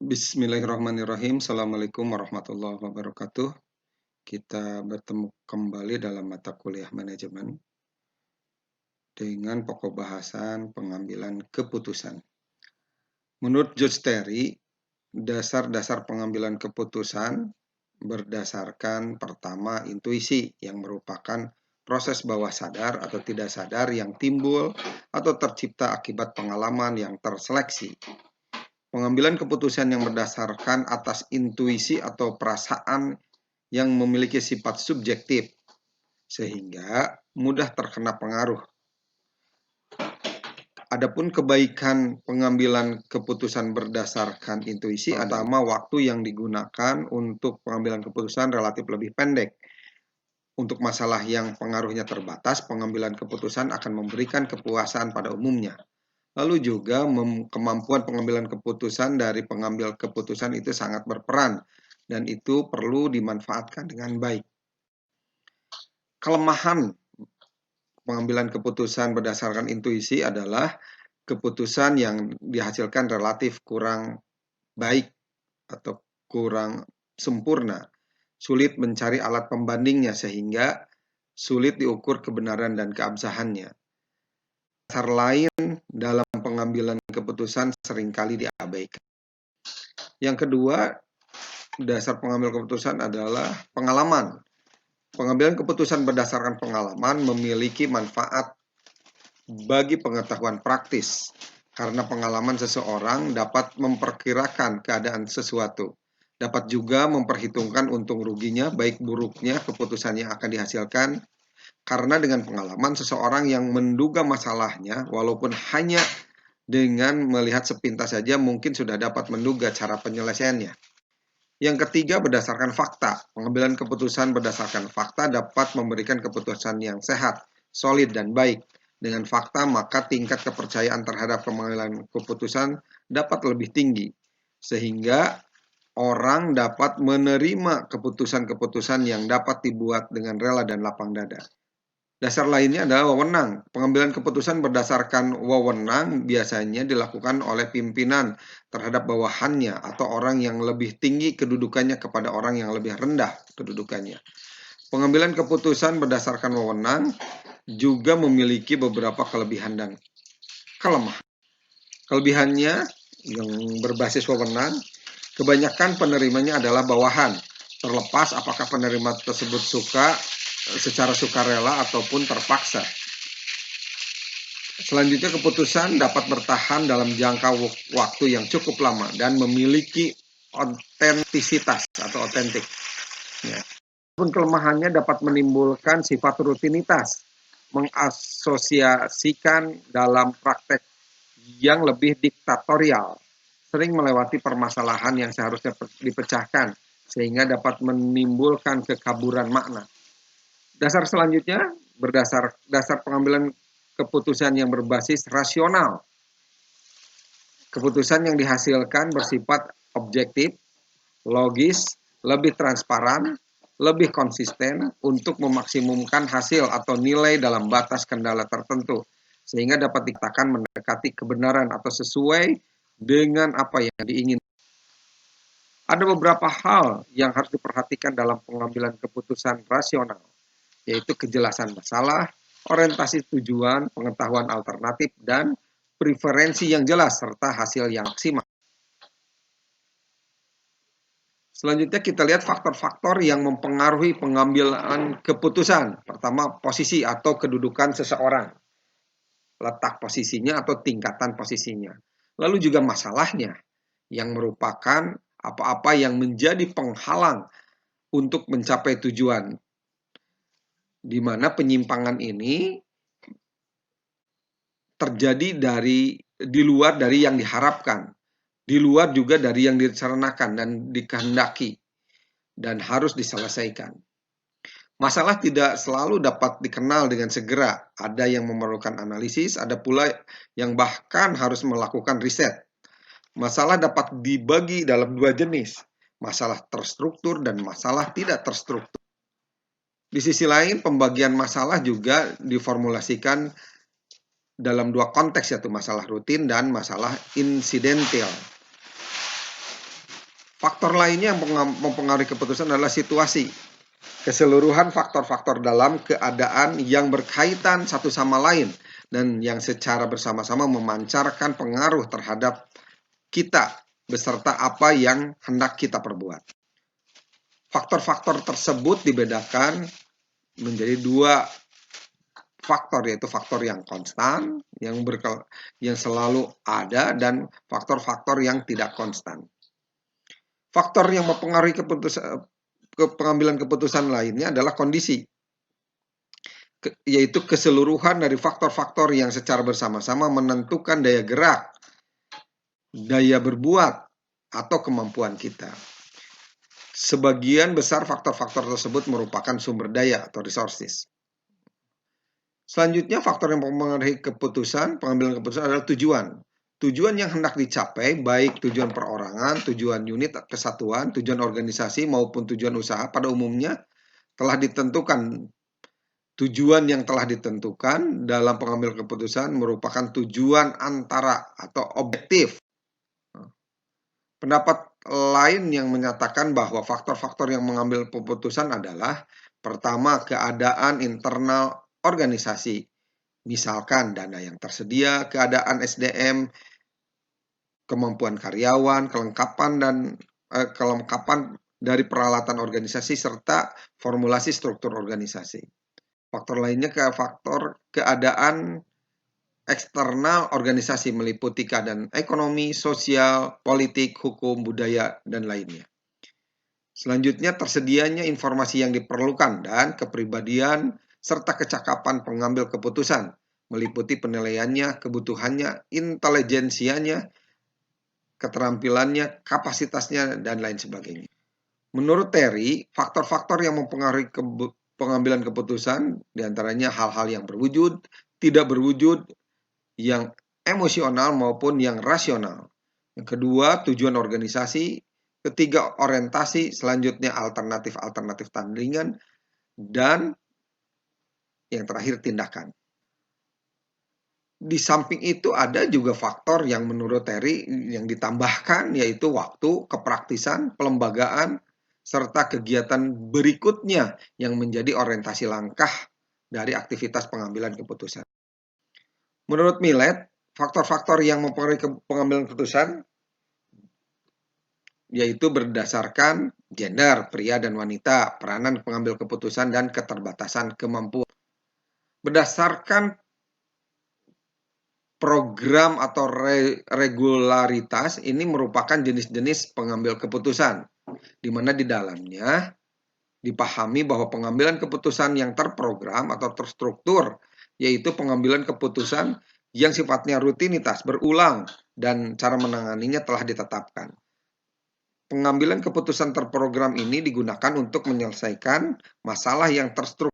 Bismillahirrahmanirrahim. Assalamualaikum warahmatullahi wabarakatuh. Kita bertemu kembali dalam mata kuliah manajemen dengan pokok bahasan pengambilan keputusan. Menurut George Terry, dasar-dasar pengambilan keputusan berdasarkan pertama intuisi yang merupakan proses bawah sadar atau tidak sadar yang timbul atau tercipta akibat pengalaman yang terseleksi. Pengambilan keputusan yang berdasarkan atas intuisi atau perasaan yang memiliki sifat subjektif, sehingga mudah terkena pengaruh. Adapun kebaikan pengambilan keputusan berdasarkan intuisi adalah waktu yang digunakan untuk pengambilan keputusan relatif lebih pendek. Untuk masalah yang pengaruhnya terbatas, pengambilan keputusan akan memberikan kepuasan pada umumnya. Lalu juga kemampuan pengambilan keputusan dari pengambil keputusan itu sangat berperan dan itu perlu dimanfaatkan dengan baik. Kelemahan pengambilan keputusan berdasarkan intuisi adalah keputusan yang dihasilkan relatif kurang baik atau kurang sempurna, sulit mencari alat pembandingnya sehingga sulit diukur kebenaran dan keabsahannya. Dasar lain dalam pengambilan keputusan seringkali diabaikan. Yang kedua, dasar pengambil keputusan adalah pengalaman. Pengambilan keputusan berdasarkan pengalaman memiliki manfaat bagi pengetahuan praktis, karena pengalaman seseorang dapat memperkirakan keadaan sesuatu, dapat juga memperhitungkan untung ruginya, baik buruknya keputusan yang akan dihasilkan. Karena dengan pengalaman, seseorang yang menduga masalahnya, walaupun hanya dengan melihat sepintas saja, mungkin sudah dapat menduga cara penyelesaiannya. Yang ketiga, berdasarkan fakta. Pengambilan keputusan berdasarkan fakta dapat memberikan keputusan yang sehat, solid, dan baik. Dengan fakta, maka tingkat kepercayaan terhadap pengambilan keputusan dapat lebih tinggi, sehingga orang dapat menerima keputusan-keputusan yang dapat dibuat dengan rela dan lapang dada. Dasar lainnya adalah wewenang. Pengambilan keputusan berdasarkan wewenang biasanya dilakukan oleh pimpinan terhadap bawahannya atau orang yang lebih tinggi kedudukannya kepada orang yang lebih rendah kedudukannya. Pengambilan keputusan berdasarkan wewenang juga memiliki beberapa kelebihan dan kelemahan. Kelebihannya yang berbasis wewenang, kebanyakan penerimanya adalah bawahan, terlepas apakah penerima tersebut secara sukarela ataupun terpaksa. Selanjutnya, keputusan dapat bertahan dalam jangka waktu yang cukup lama dan memiliki otentisitas atau otentik. Ya. Pun kelemahannya dapat menimbulkan sifat rutinitas, mengasosiasikan dalam praktek yang lebih diktatorial, sering melewati permasalahan yang seharusnya dipecahkan, sehingga dapat menimbulkan kekaburan makna. Dasar selanjutnya, dasar pengambilan keputusan yang berbasis rasional. Keputusan yang dihasilkan bersifat objektif, logis, lebih transparan, lebih konsisten untuk memaksimumkan hasil atau nilai dalam batas kendala tertentu, sehingga dapat dikatakan mendekati kebenaran atau sesuai dengan apa yang diinginkan. Ada beberapa hal yang harus diperhatikan dalam pengambilan keputusan rasional, yaitu kejelasan masalah, orientasi tujuan, pengetahuan alternatif, dan preferensi yang jelas, serta hasil yang maksimal. Selanjutnya kita lihat faktor-faktor yang mempengaruhi pengambilan keputusan. Pertama, posisi atau kedudukan seseorang. Letak posisinya atau tingkatan posisinya. Lalu juga masalahnya, yang merupakan apa-apa yang menjadi penghalang untuk mencapai tujuan, di mana penyimpangan ini terjadi di luar dari yang diharapkan, di luar juga dari yang direncanakan dan dikehendaki, dan harus diselesaikan. Masalah tidak selalu dapat dikenal dengan segera. Ada yang memerlukan analisis, ada pula yang bahkan harus melakukan riset. Masalah dapat dibagi dalam dua jenis, masalah terstruktur dan masalah tidak terstruktur. Di sisi lain, pembagian masalah juga diformulasikan dalam dua konteks, yaitu masalah rutin dan masalah insidental. Faktor lainnya yang mempengaruhi keputusan adalah situasi. Keseluruhan faktor-faktor dalam keadaan yang berkaitan satu sama lain dan yang secara bersama-sama memancarkan pengaruh terhadap kita beserta apa yang hendak kita perbuat. Faktor-faktor tersebut dibedakan menjadi dua faktor, yaitu faktor yang konstan, yang selalu ada, dan faktor-faktor yang tidak konstan. Faktor yang mempengaruhi pengambilan keputusan lainnya adalah kondisi, yaitu keseluruhan dari faktor-faktor yang secara bersama-sama menentukan daya gerak, daya berbuat, atau kemampuan kita. Sebagian besar faktor-faktor tersebut merupakan sumber daya atau resources. Selanjutnya, faktor yang mempengaruhi pengambilan keputusan adalah tujuan. Tujuan yang hendak dicapai, baik tujuan perorangan, tujuan unit kesatuan, tujuan organisasi, maupun tujuan usaha pada umumnya telah ditentukan. Tujuan yang telah ditentukan dalam pengambil keputusan merupakan tujuan antara atau objektif. Pendapat lain yang menyatakan bahwa faktor-faktor yang mengambil keputusan adalah pertama, keadaan internal organisasi. Misalkan dana yang tersedia, keadaan SDM, kemampuan karyawan, kelengkapan dari peralatan organisasi, serta formulasi struktur organisasi. Faktor lainnya faktor keadaan eksternal organisasi meliputi keadaan ekonomi, sosial, politik, hukum, budaya, dan lainnya. Selanjutnya, tersedianya informasi yang diperlukan dan kepribadian serta kecakapan pengambil keputusan meliputi penilaiannya, kebutuhannya, intelijensianya, keterampilannya, kapasitasnya, dan lain sebagainya. Menurut Terry, faktor-faktor yang mempengaruhi pengambilan keputusan diantaranya hal-hal yang berwujud, tidak berwujud, yang emosional maupun yang rasional. Yang kedua, tujuan organisasi. Ketiga, orientasi. Selanjutnya, alternatif-alternatif tandingan. Dan yang terakhir, tindakan. Di samping itu ada juga faktor yang menurut Terry yang ditambahkan, yaitu waktu, kepraktisan, pelembagaan, serta kegiatan berikutnya yang menjadi orientasi langkah dari aktivitas pengambilan keputusan. Menurut Millet, faktor-faktor yang mempengaruhi pengambilan keputusan yaitu berdasarkan gender, pria dan wanita, peranan pengambil keputusan, dan keterbatasan kemampuan. Berdasarkan program atau regularitas, ini merupakan jenis-jenis pengambil keputusan, di mana di dalamnya dipahami bahwa pengambilan keputusan yang terprogram atau terstruktur, yaitu pengambilan keputusan yang sifatnya rutinitas, berulang, dan cara menanganinya telah ditetapkan. Pengambilan keputusan terprogram ini digunakan untuk menyelesaikan masalah yang terstruktur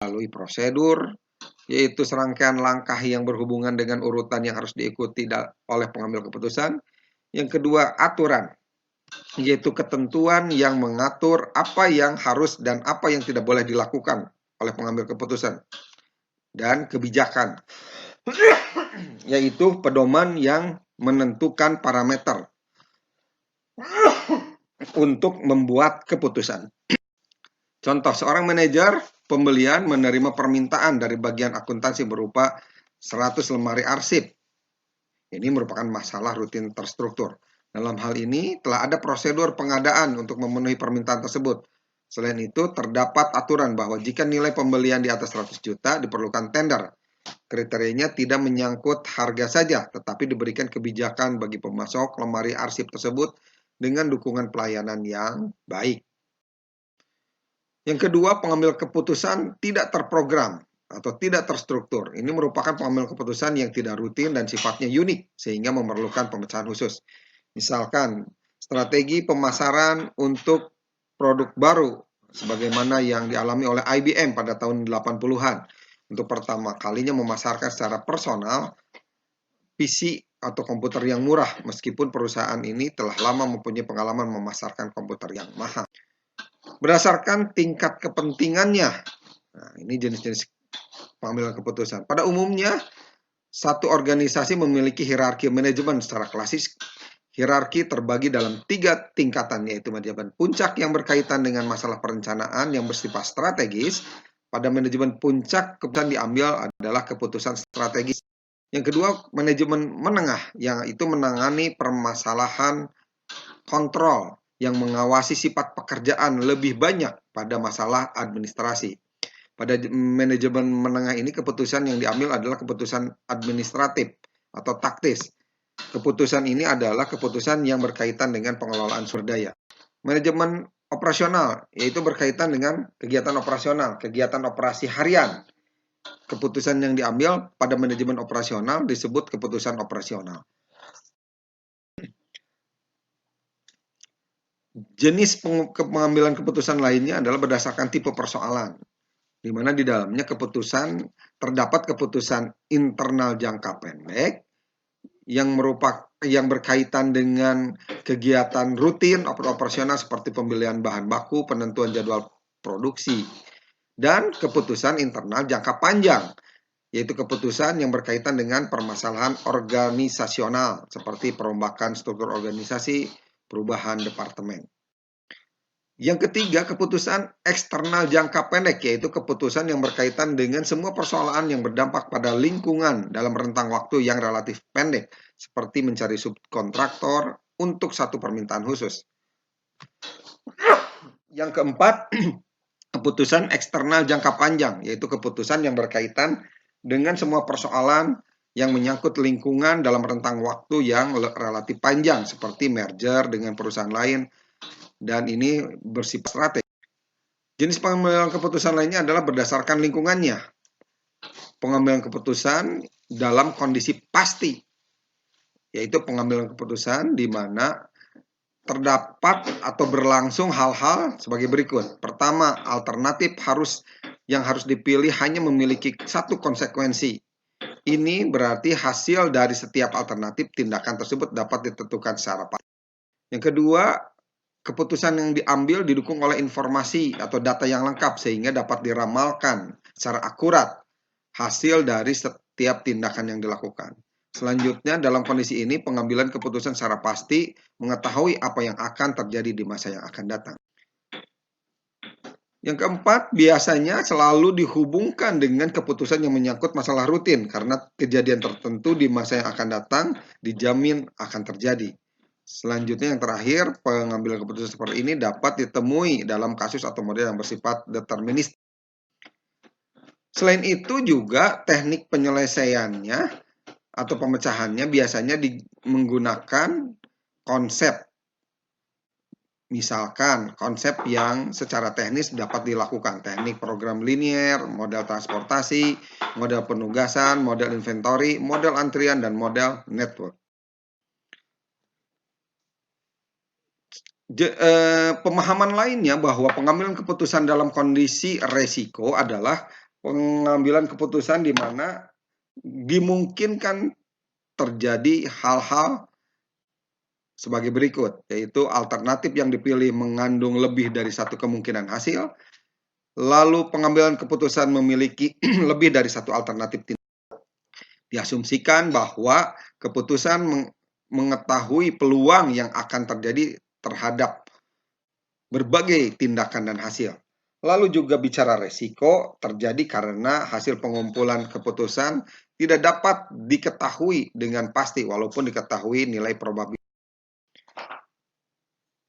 melalui prosedur, yaitu serangkaian langkah yang berhubungan dengan urutan yang harus diikuti oleh pengambil keputusan. Yang kedua, aturan, yaitu ketentuan yang mengatur apa yang harus dan apa yang tidak boleh dilakukan oleh pengambil keputusan. Dan kebijakan, yaitu pedoman yang menentukan parameter untuk membuat keputusan. Contoh, seorang manajer pembelian menerima permintaan dari bagian akuntansi berupa 100 lemari arsip. Ini merupakan masalah rutin terstruktur. Dalam hal ini telah ada prosedur pengadaan untuk memenuhi permintaan tersebut. Selain itu, terdapat aturan bahwa jika nilai pembelian di atas 100 juta diperlukan tender. Kriterianya tidak menyangkut harga saja, tetapi diberikan kebijakan bagi pemasok lemari arsip tersebut dengan dukungan pelayanan yang baik. Yang kedua, pengambil keputusan tidak terprogram atau tidak terstruktur. Ini merupakan pengambil keputusan yang tidak rutin dan sifatnya unik, sehingga memerlukan pemecahan khusus. Misalkan, strategi pemasaran untuk produk baru, sebagaimana yang dialami oleh IBM pada tahun 80-an. Untuk pertama kalinya memasarkan secara personal PC atau komputer yang murah, meskipun perusahaan ini telah lama mempunyai pengalaman memasarkan komputer yang mahal. Berdasarkan tingkat kepentingannya. Nah, ini jenis-jenis pengambilan keputusan. Pada umumnya, satu organisasi memiliki hierarki manajemen secara klasis. Hierarki terbagi dalam 3 tingkatan, yaitu manajemen puncak yang berkaitan dengan masalah perencanaan yang bersifat strategis. Pada manajemen puncak, keputusan diambil adalah keputusan strategis. Yang kedua, manajemen menengah, yang itu menangani permasalahan kontrol yang mengawasi sifat pekerjaan lebih banyak pada masalah administrasi. Pada manajemen menengah ini, keputusan yang diambil adalah keputusan administratif atau taktis. Keputusan ini adalah keputusan yang berkaitan dengan pengelolaan sumber daya. Manajemen operasional, yaitu berkaitan dengan kegiatan operasional, kegiatan operasi harian. Keputusan yang diambil pada manajemen operasional disebut keputusan operasional. Jenis pengambilan keputusan lainnya adalah berdasarkan tipe persoalan, di mana di dalamnya keputusan terdapat keputusan internal jangka pendek yang berkaitan dengan kegiatan rutin operasional seperti pembelian bahan baku, penentuan jadwal produksi, dan keputusan internal jangka panjang, yaitu keputusan yang berkaitan dengan permasalahan organisasional seperti perombakan struktur organisasi, perubahan departemen. Yang ketiga, keputusan eksternal jangka pendek, yaitu keputusan yang berkaitan dengan semua persoalan yang berdampak pada lingkungan dalam rentang waktu yang relatif pendek, seperti mencari subkontraktor untuk satu permintaan khusus. Yang keempat, keputusan eksternal jangka panjang, yaitu keputusan yang berkaitan dengan semua persoalan yang menyangkut lingkungan dalam rentang waktu yang relatif panjang, seperti merger dengan perusahaan lain, dan ini bersifat strategis. Jenis pengambilan keputusan lainnya adalah berdasarkan lingkungannya. Pengambilan keputusan dalam kondisi pasti, yaitu pengambilan keputusan di mana terdapat atau berlangsung hal-hal sebagai berikut. Pertama, alternatif yang harus dipilih hanya memiliki satu konsekuensi. Ini berarti hasil dari setiap alternatif tindakan tersebut dapat ditentukan secara pasti. Yang kedua, keputusan yang diambil didukung oleh informasi atau data yang lengkap sehingga dapat diramalkan secara akurat hasil dari setiap tindakan yang dilakukan. Selanjutnya, dalam kondisi ini, pengambilan keputusan secara pasti mengetahui apa yang akan terjadi di masa yang akan datang. Yang keempat, biasanya selalu dihubungkan dengan keputusan yang menyangkut masalah rutin, karena kejadian tertentu di masa yang akan datang dijamin akan terjadi. Selanjutnya, yang terakhir, pengambilan keputusan seperti ini dapat ditemui dalam kasus atau model yang bersifat deterministik. Selain itu juga teknik penyelesaiannya atau pemecahannya biasanya menggunakan konsep. Misalkan konsep yang secara teknis dapat dilakukan, teknik program linier, model transportasi, model penugasan, model inventory, model antrian, dan model network. Pemahaman lainnya bahwa pengambilan keputusan dalam kondisi resiko adalah pengambilan keputusan di mana dimungkinkan terjadi hal-hal sebagai berikut, yaitu alternatif yang dipilih mengandung lebih dari satu kemungkinan hasil, lalu pengambilan keputusan memiliki lebih dari satu alternatif tindakan. Diasumsikan bahwa keputusan mengetahui peluang yang akan terjadi terhadap berbagai tindakan dan hasil. Lalu juga bicara resiko terjadi karena hasil pengumpulan keputusan tidak dapat diketahui dengan pasti walaupun diketahui nilai probabilitas.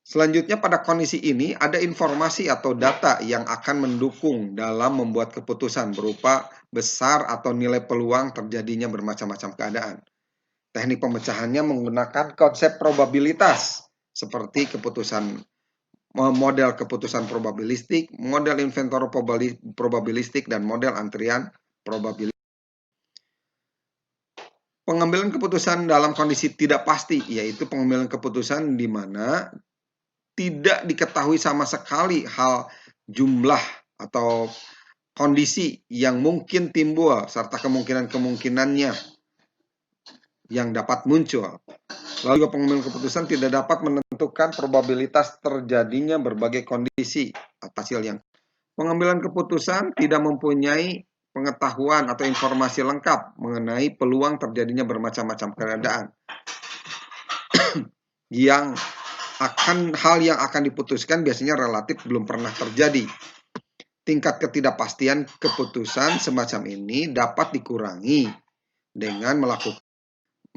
Selanjutnya, pada kondisi ini ada informasi atau data yang akan mendukung dalam membuat keputusan berupa besar atau nilai peluang terjadinya bermacam-macam keadaan. Teknik pemecahannya menggunakan konsep probabilitas seperti model keputusan probabilistik, model inventor probabilistik, dan model antrian probabilistik. Pengambilan keputusan dalam kondisi tidak pasti, yaitu pengambilan keputusan di mana tidak diketahui sama sekali hal jumlah atau kondisi yang mungkin timbul serta kemungkinan-kemungkinannya yang dapat muncul. Lalu juga pengambilan keputusan tidak dapat menentukan probabilitas terjadinya berbagai kondisi atas hasil yang. Pengambilan keputusan tidak mempunyai pengetahuan atau informasi lengkap mengenai peluang terjadinya bermacam-macam keadaan. hal yang akan diputuskan biasanya relatif belum pernah terjadi. Tingkat ketidakpastian keputusan semacam ini dapat dikurangi dengan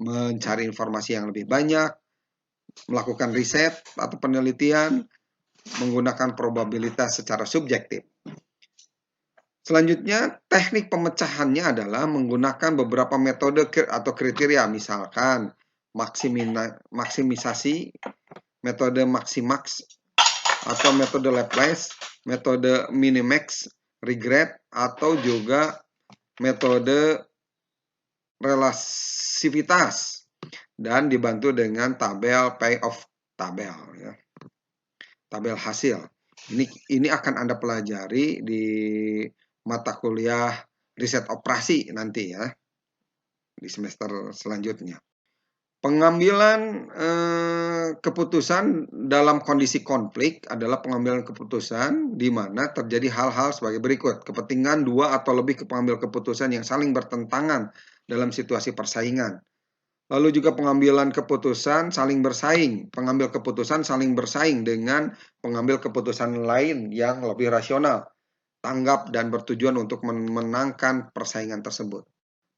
mencari informasi yang lebih banyak, melakukan riset atau penelitian, menggunakan probabilitas secara subjektif. Selanjutnya, teknik pemecahannya adalah menggunakan beberapa metode atau kriteria, misalkan maksimisasi, metode maximax, atau metode Laplace, metode minimax, regret, atau juga metode relasivitas, dan dibantu dengan tabel payoff tabel, ya. Tabel hasil. Ini akan Anda pelajari di mata kuliah riset operasi nanti ya, di semester selanjutnya. Pengambilan keputusan dalam kondisi konflik adalah pengambilan keputusan di mana terjadi hal-hal sebagai berikut. Kepentingan dua atau lebih pengambil keputusan yang saling bertentangan dalam situasi persaingan. Lalu juga pengambilan keputusan saling bersaing. Pengambil keputusan saling bersaing dengan pengambil keputusan lain yang lebih rasional, tanggap dan bertujuan untuk memenangkan persaingan tersebut.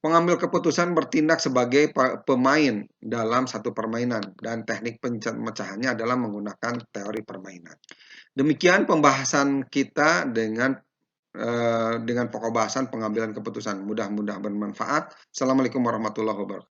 Pengambil keputusan bertindak sebagai pemain dalam satu permainan dan teknik pemecahannya adalah menggunakan teori permainan. Demikian pembahasan kita dengan pokok bahasan pengambilan keputusan. Mudah-mudahan bermanfaat. Assalamualaikum warahmatullahi wabarakatuh.